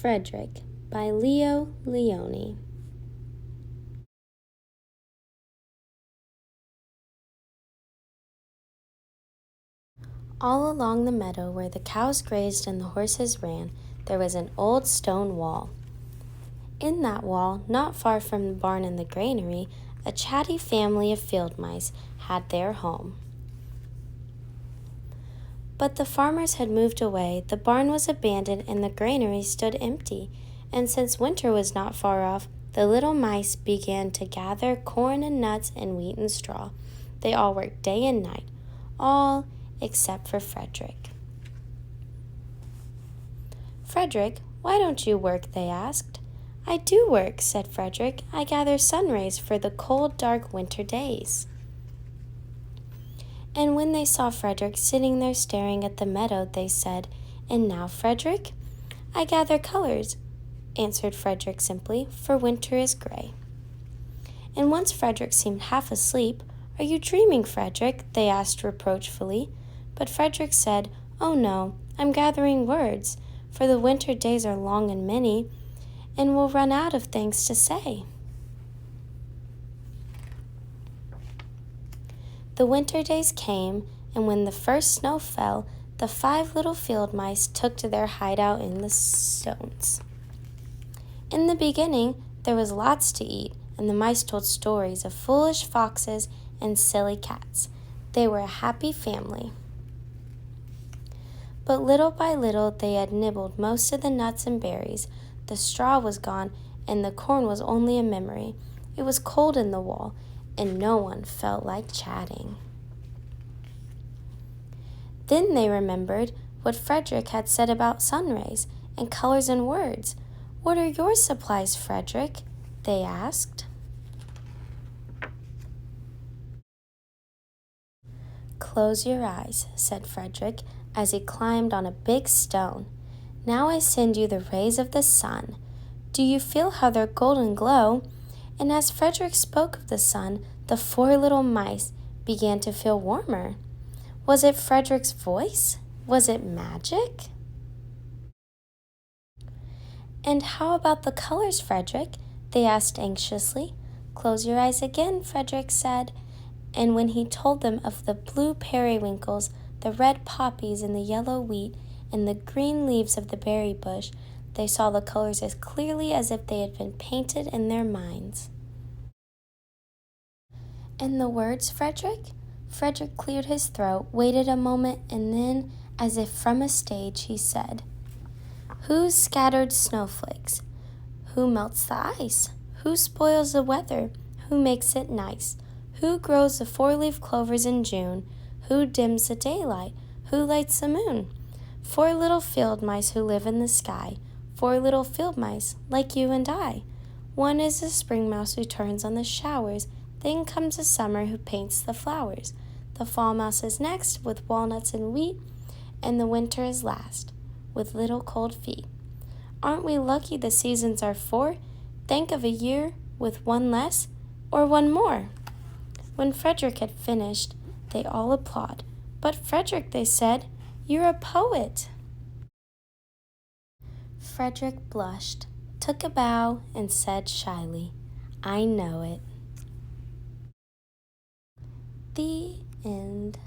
Fredrick by Leo Leone. All along the meadow where the cows grazed and the horses ran, there was an old stone wall. In that wall, not far from the barn and the granary, a chatty family of field mice had their home. But the farmers had moved away, the barn was abandoned, and the granary stood empty. And since winter was not far off, the little mice began to gather corn and nuts and wheat and straw. They all worked day and night, all except for Fredrick. "Fredrick, why don't you work?" they asked. "I do work," said Fredrick. "I gather sun rays for the cold, dark winter days." And when they saw Fredrick sitting there staring at the meadow, they said, "And now, Fredrick?" "I gather colors," answered Fredrick simply, "for winter is gray." And once Fredrick seemed half asleep. "Are you dreaming, Fredrick?" they asked reproachfully. But Fredrick said, "Oh no, I'm gathering words, for the winter days are long and many, and we'll run out of things to say." The winter days came, and when the first snow fell, the 5 little field mice took to their hideout in the stones. In the beginning, there was lots to eat, and the mice told stories of foolish foxes and silly cats. They were a happy family. But little by little, they had nibbled most of the nuts and berries. The straw was gone, and the corn was only a memory. It was cold in the wall, and no one felt like chatting. Then they remembered what Fredrick had said about sun rays and colors and words. "What are your supplies, Fredrick?" they asked. "Close your eyes," said Fredrick as he climbed on a big stone. "Now I send you the rays of the sun. Do you feel how their golden glow?" And as Fredrick spoke of the sun, the 4 little mice began to feel warmer. Was it Fredrick's voice? Was it magic? "And how about the colors, Fredrick?" they asked anxiously. "Close your eyes again," Fredrick said. And when he told them of the blue periwinkles, the red poppies and the yellow wheat, and the green leaves of the berry bush, they saw the colors as clearly as if they had been painted in their minds. "And the words, Fredrick?" Fredrick cleared his throat, waited a moment, and then, as if from a stage, he said, "Who scattered snowflakes? Who melts the ice? Who spoils the weather? Who makes it nice? Who grows the 4-leaf clovers in June? Who dims the daylight? Who lights the moon? 4 little field mice who live in the sky, 4 little field mice like you and I. One is the spring mouse who turns on the showers, then comes the summer who paints the flowers. The fall mouse is next with walnuts and wheat, and the winter is last with little cold feet. Aren't we lucky the seasons are 4? Think of a year with 1 less or 1 more." When Fredrick had finished, they all applauded. "But Fredrick," they said, "you're a poet." Fredrick blushed, took a bow, and said shyly, "I know it." The end.